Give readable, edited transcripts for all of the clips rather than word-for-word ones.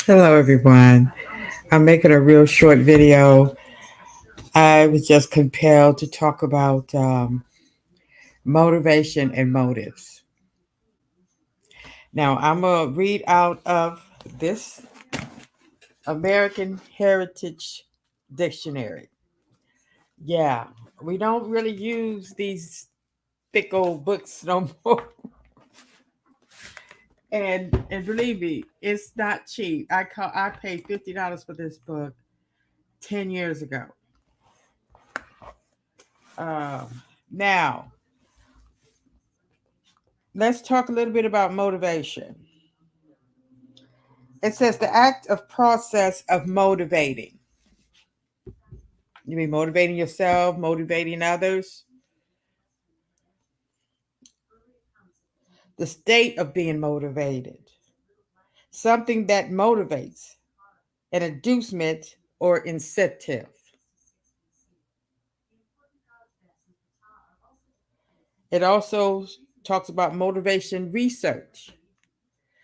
Hello, everyone. I'm making a real short video. I was just compelled to talk about motivation and motives. Now, I'm going to read out of this American Heritage Dictionary. Yeah, we don't really use these thick old books no more. And believe me, it's not cheap. I paid $50 for this book 10 years ago. Now, let's talk a little bit about motivation. It says the act of process of motivating. You mean motivating yourself, motivating others? The state of being motivated. Something that motivates, an inducement or incentive. It also talks about motivation research.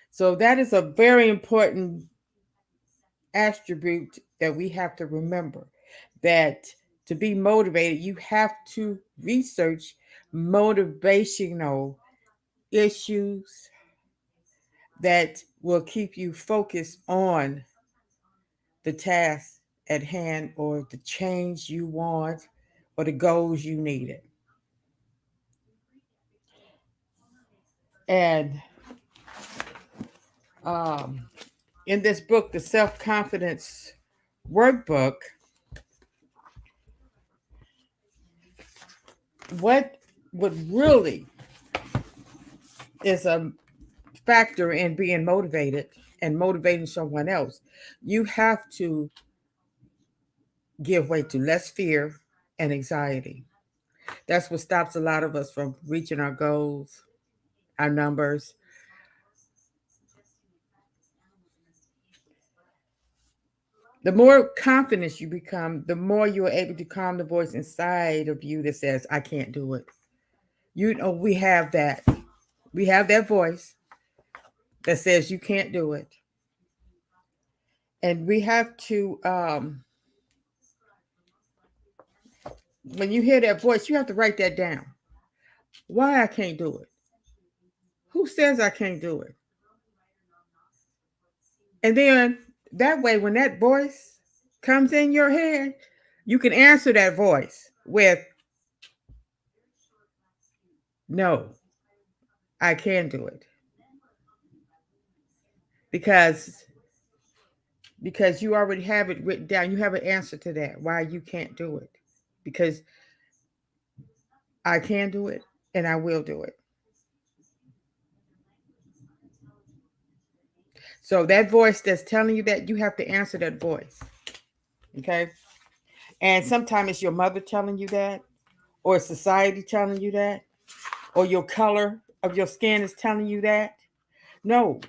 So that is a very important attribute that we have to remember, that to be motivated, you have to research motivational issues that will keep you focused on the task at hand or the change you want or the goals you needed. And um, in this book, the Self Confidence Workbook, what would really is a factor in being motivated and motivating someone else, you have to give way to less fear and anxiety. That's what stops a lot of us from reaching our goals, our numbers. The more confident you become, the more you are able to calm the voice inside of you that says, I can't do it. You know, we have that. We have that voice that says you can't do it. And we have to, when you hear that voice, you have to write that down. Why I can't do it? Who says I can't do it? And then that way, when that voice comes in your head, you can answer that voice with, no, I can do it. Because you already have it written down. You have an answer to that. Why you can't do it. Because I can do it and I will do it. So that voice that's telling you that, you have to answer that voice. Okay? And sometimes it's your mother telling you that, or society telling you that, or your color of your skin is telling you that. No.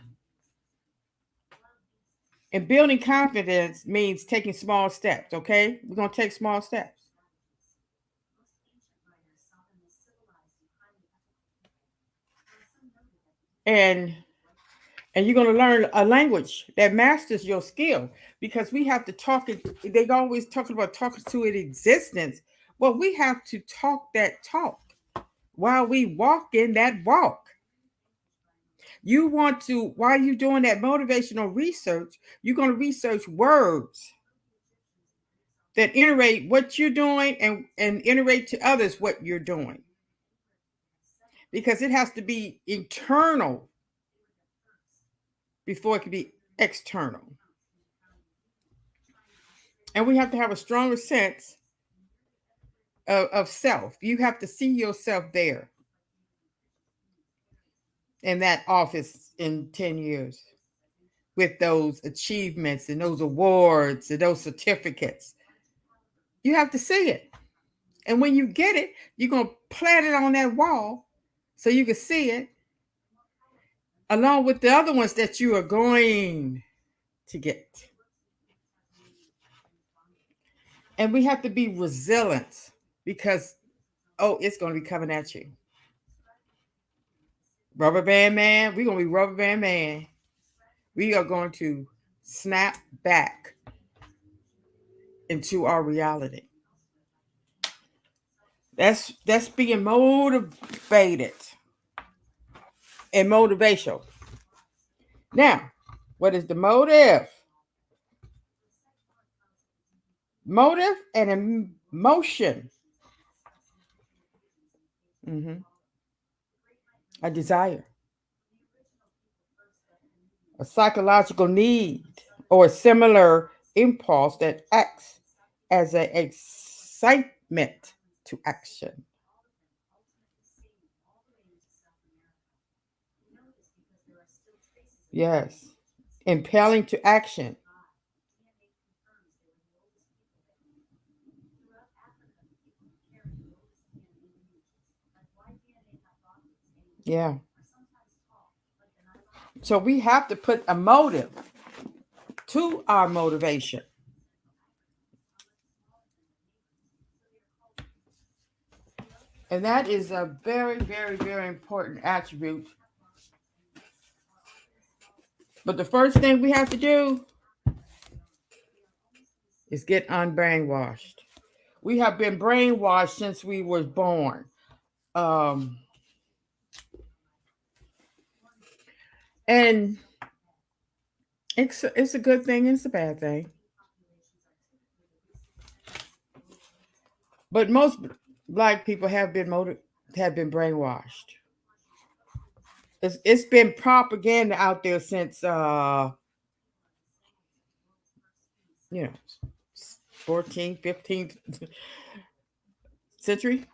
And building confidence means taking small steps, okay? We're going to take small steps. And you're going to learn a language that masters your skill, because we have to talk it. They always talking about talking to it existence. Well, we have to talk that talk while we walk in that walk. You want to, while you're doing that motivational research, you're going to research words that iterate what you're doing, and iterate to others what you're doing, because it has to be internal before it can be external. And we have to have a stronger sense of self. You have to see yourself there in that office in 10 years with those achievements and those awards and those certificates. You have to see it. And when you get it, you're going to plant it on that wall so you can see it, along with the other ones that you are going to get. And we have to be resilient, because, oh, it's going to be coming at you. Rubber band man, we're going to be rubber band man. we are going to snap back into our reality. That's being motivated and motivational. Now, what is the motive? Motive and emotion. Mhm. A desire, a psychological need, or a similar impulse that acts as an excitement to action. Yes. Impelling to action. Yeah. So we have to put a motive to our motivation. And that is a very, very, very important attribute. But the first thing we have to do is get unbrainwashed. We have been brainwashed since we were born. Um, and it's a good thing, it's a bad thing. But most black people have been brainwashed. It's been propaganda out there since you know 14th, 15th century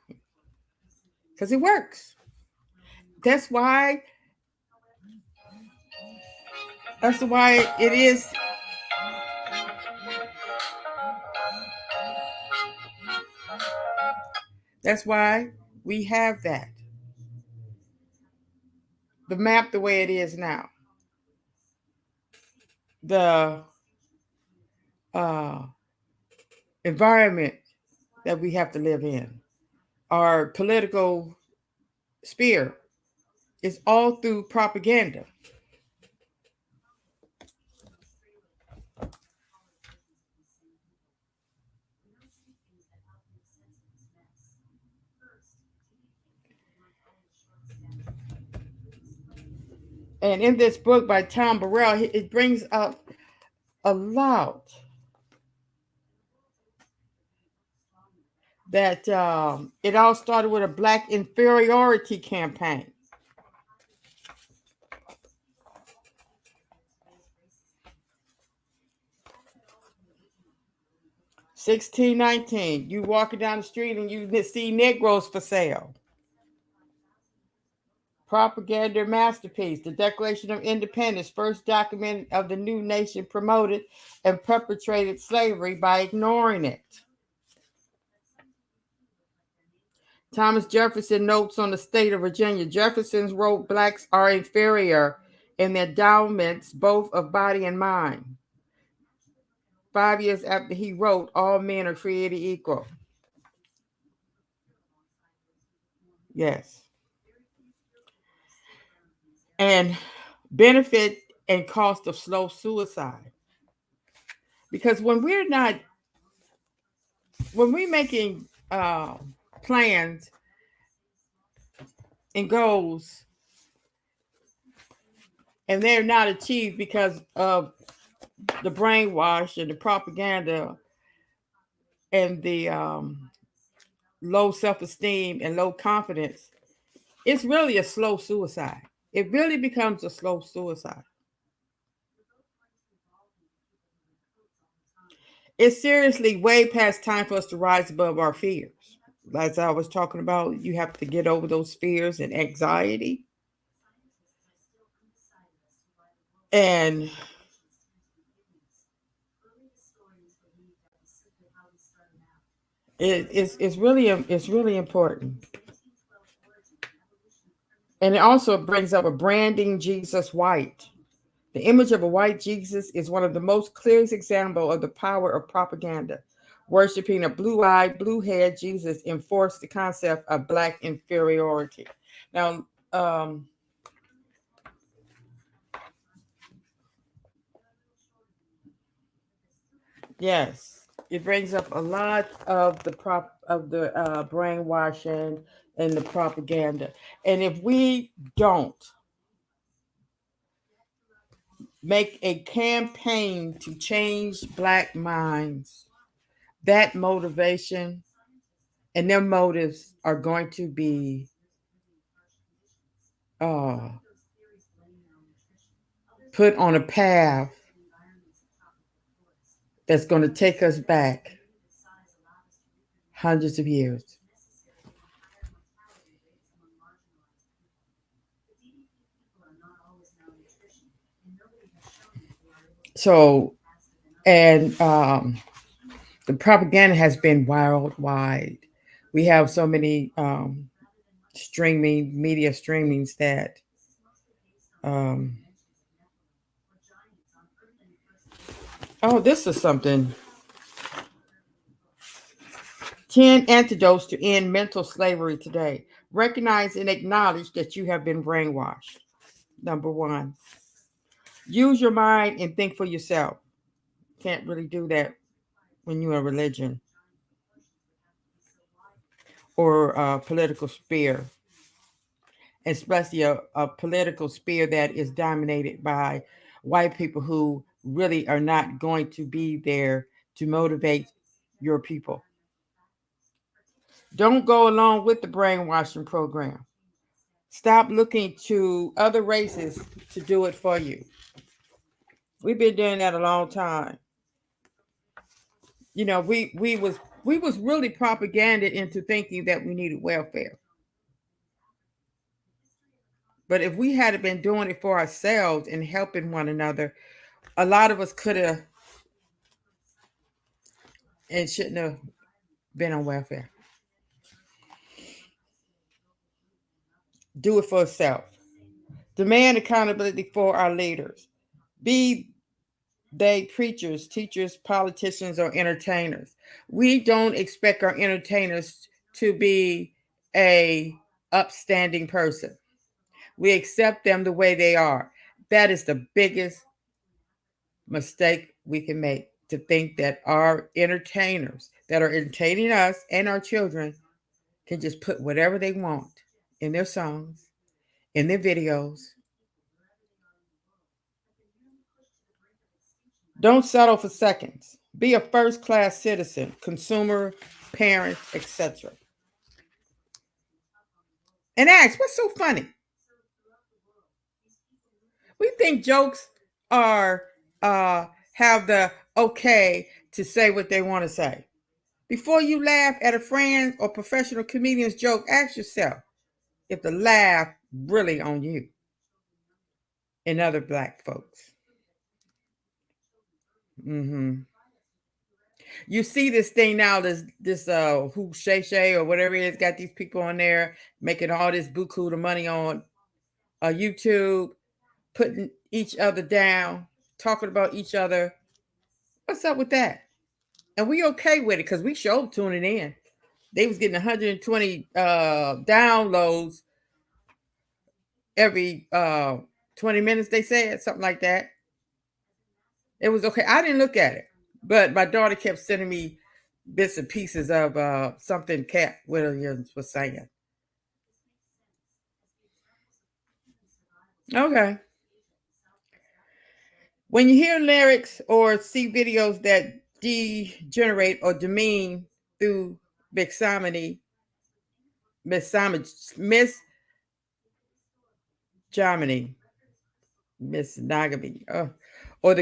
because it works. That's why that's why it is. That's why we have that. The map the way it is now. The uh, environment that we have to live in. Our political sphere is all through propaganda. And in this book by Tom Burrell, it brings up a lot that it all started with a black inferiority campaign. 1619, you walking down the street and you see Negroes for sale. Propaganda masterpiece, the Declaration of Independence, first document of the new nation, promoted and perpetrated slavery by ignoring it. Thomas Jefferson notes on the state of Virginia. Jefferson wrote blacks are inferior in their endowments, both of body and mind. 5 years after he wrote, all men are created equal. Yes. And benefit and cost of slow suicide. Because when we're making plans and goals and they're not achieved because of the brainwash and the propaganda and the low self-esteem and low confidence, it's really a slow suicide. It really becomes a slow suicide. It's seriously way past time for us to rise above our fears. As I was talking about, you have to get over those fears and anxiety. And it's really important. And it also brings up a branding Jesus white. The image of a white Jesus is one of the most clearest examples of the power of propaganda. Worshipping a blue-eyed, blue-haired Jesus enforced the concept of black inferiority. Now, Yes, it brings up a lot of the brainwashing and the propaganda. And if we don't make a campaign to change Black minds, that motivation and their motives are going to be uh, put on a path that's going to take us back hundreds of years. So, and the propaganda has been worldwide. We have so many streaming media streamings that um, oh, this is something. 10 antidotes to end mental slavery today. Recognize and acknowledge that you have been brainwashed. Number one, use your mind and think for yourself. Can't really do that when you're a religion or a political sphere, especially a political sphere that is dominated by white people who really are not going to be there to motivate your people. Don't go along with the brainwashing program. Stop looking to other races to do it for you. We've been doing that a long time. You know, we was really propaganded into thinking that we needed welfare. But if we had been doing it for ourselves and helping one another, a lot of us could have and shouldn't have been on welfare. Do it for self. Demand accountability for our leaders. Be they preachers, teachers, politicians, or entertainers. We don't expect our entertainers to be a upstanding person. We accept them the way they are. That is the biggest mistake we can make, to think that our entertainers that are entertaining us and our children can just put whatever they want in their songs, in their videos. Don't settle for seconds. Be a first class citizen, consumer, parent, etc. And ask, what's so funny? We think jokes are have the okay to say what they want to say. Before you laugh at a friend or professional comedian's joke, ask yourself if the laugh really on you and other Black folks. Hmm. You see this thing now, this who Shay Shay or whatever it is, got these people on there making all this buku of money on YouTube, putting each other down, talking about each other. What's up with that? And we okay with it because we showed tuning in. They was getting 120 downloads every 20 minutes, they said, something like that. It was okay. I didn't look at it, but my daughter kept sending me bits and pieces of something Cat Williams was saying. Okay. When you hear lyrics or see videos that degenerate or demean through misogamy, misogamy, misogamy, or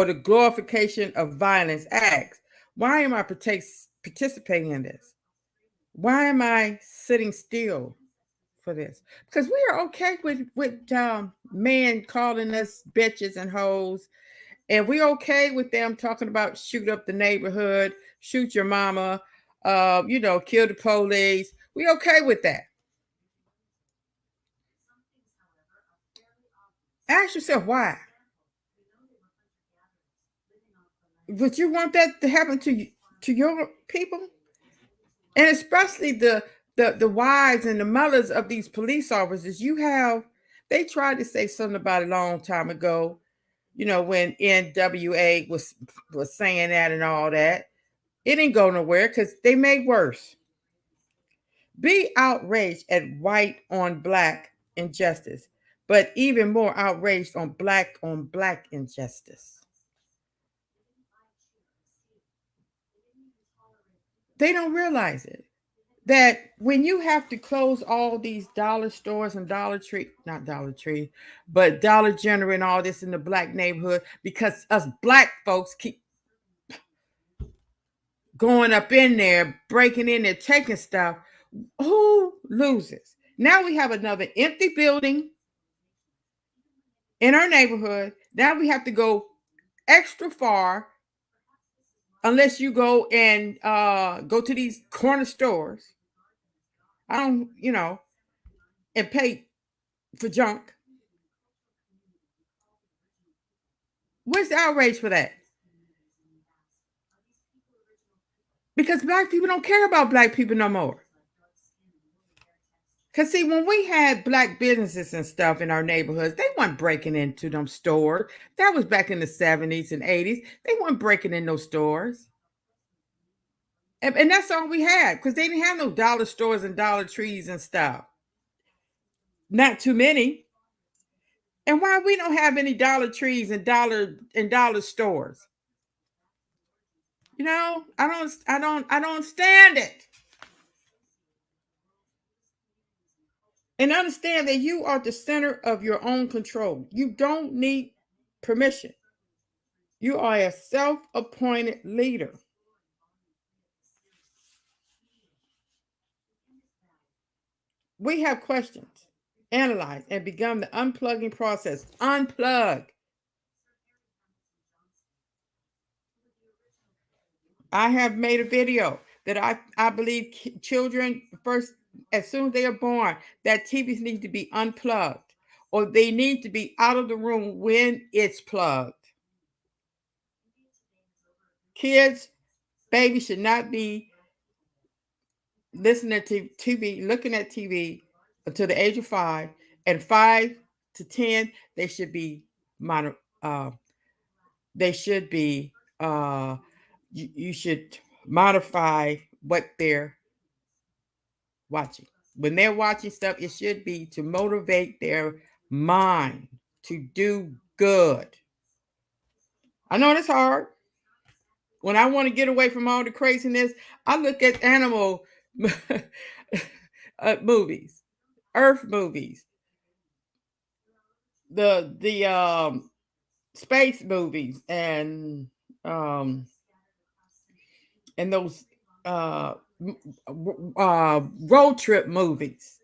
the glorification of violence, acts. Why am I participating in this? Why am I sitting still for this? Because we are okay with men calling us bitches and hoes, and we okay with them talking about shoot up the neighborhood, shoot your mama, kill the police. We okay with that. Ask yourself why. Would you want that to happen to your people? And especially the wives and the mothers of these police officers. They tried to say something about it a long time ago. When NWA was saying that and all that, it didn't go nowhere because they made worse. Be outraged at white on black injustice, but even more outraged on black injustice. They don't realize it. That when you have to close all these dollar stores and Dollar Tree, not Dollar Tree, but Dollar General and all this in the black neighborhood, because us black folks keep going up in there, breaking in there, taking stuff, who loses? Now we have another empty building in our neighborhood. Now we have to go extra far unless you go and go to these corner stores. I don't, and pay for junk. Where's the outrage for that? Because black people don't care about black people no more. Because, see, when we had black businesses and stuff in our neighborhoods, they weren't breaking into them stores. That was back in the 70s and 80s. They weren't breaking in those stores. And that's all we had because they didn't have no dollar stores and Dollar Trees and stuff. Not too many. And why we don't have any Dollar Trees and dollar stores? I don't stand it. And understand that you are the center of your own control. You don't need permission. You are a self-appointed leader. We have questions, analyze, and begin the unplugging process. Unplug. I have made a video that I believe children first, as soon as they are born, that TVs need to be unplugged or they need to be out of the room when it's plugged. Kids, babies should not be listening to TV, looking at TV until the age of 5. And 5 to 10, they should be mono, they should be you should modify what they're watching. When they're watching stuff, it should be to motivate their mind to do good. I know it's hard. When I want to get away from all the craziness, I look at animal movies, Earth movies, the space movies, um, and those road trip movies.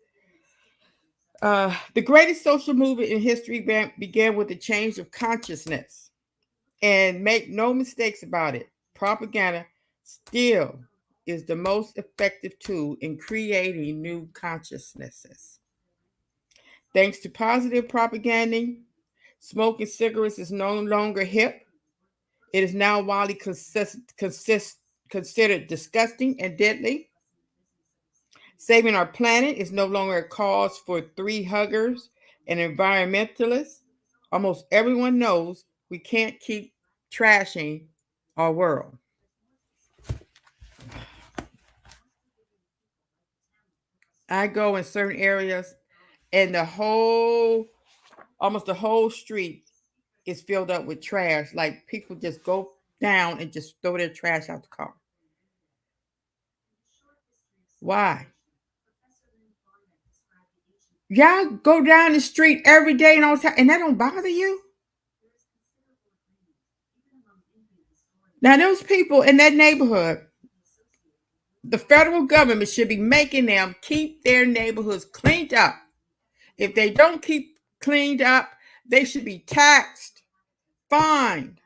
The greatest social movement in history began with a change of consciousness. And make no mistakes about it, propaganda still is the most effective tool in creating new consciousnesses. Thanks to positive propaganda, smoking cigarettes is no longer hip. It is now widely considered disgusting and deadly. Saving our planet is no longer a cause for three huggers and environmentalists. Almost everyone knows we can't keep trashing our world. I go in certain areas and almost the whole street is filled up with trash. Like people just go down and just throw their trash out the car. Why? Y'all go down the street every day and all the time, and that don't bother you? Now, those people in that neighborhood, the federal government should be making them keep their neighborhoods cleaned up. If they don't keep cleaned up, they should be taxed, fined.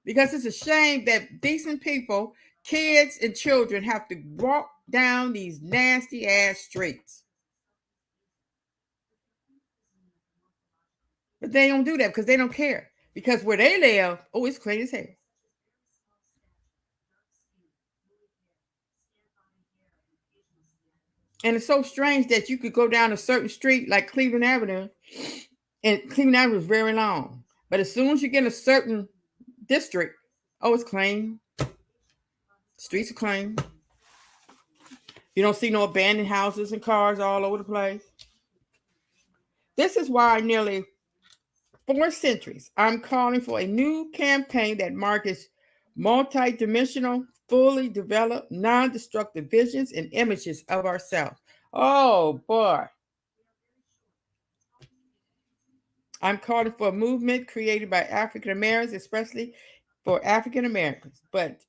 Because it's a shame that decent people, kids and children, have to walk down these nasty ass streets. But they don't do that because they don't care. Because where they live, oh, it's clean as hell. And it's so strange that you could go down a certain street like Cleveland Avenue And clean out was very long. But as soon as you get in a certain district, oh, it's clean. Streets are clean. You don't see no abandoned houses and cars all over the place. This is why nearly 4 centuries I'm calling for a new campaign that markets multi-dimensional, fully developed, non-destructive visions and images of ourselves. Oh boy. I'm calling for a movement created by African Americans, especially for African Americans, but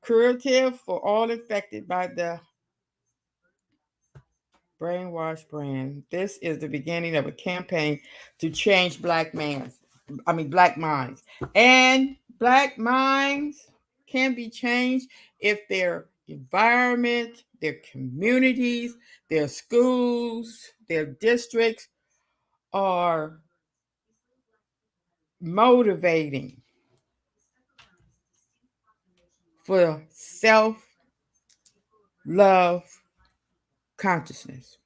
curative for all infected by the brainwash brand. This is the beginning of a campaign to change black minds. And black minds can be changed if their environment, their communities, their schools, their districts are motivating for self love consciousness.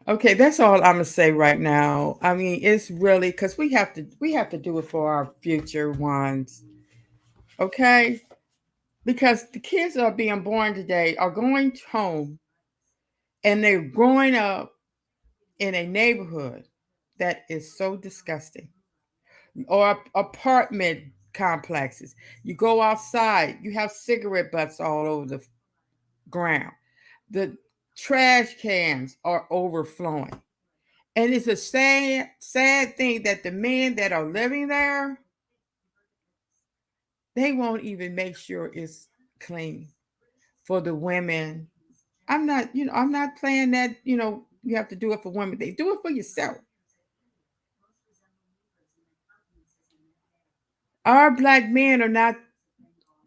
Okay, that's all I'm gonna say right now. I mean, it's really because we have to do it for our future ones. Okay, because the kids that are being born today are going home and they're growing up in a neighborhood that is so disgusting, or apartment complexes. You go outside, you have cigarette butts all over the ground. The trash cans are overflowing. And it's a sad, sad thing that the men that are living there, they won't even make sure it's clean for the women. I'm not playing that, you have to do it for women. They do it for yourself. Our black men are not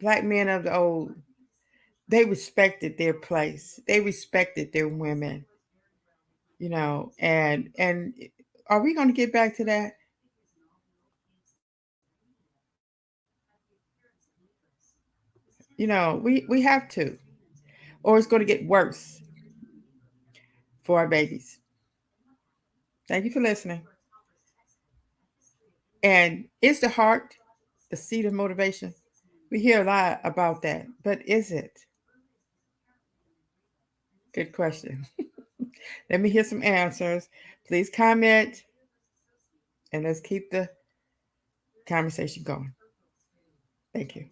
black men of the old. They respected their place. They respected their women, and are we going to get back to that? We have to, or it's going to get worse for our babies. Thank you for listening. And is the heart the seat of motivation? We hear a lot about that, but is it? Good question. Let me hear some answers. Please comment and let's keep the conversation going. Thank you.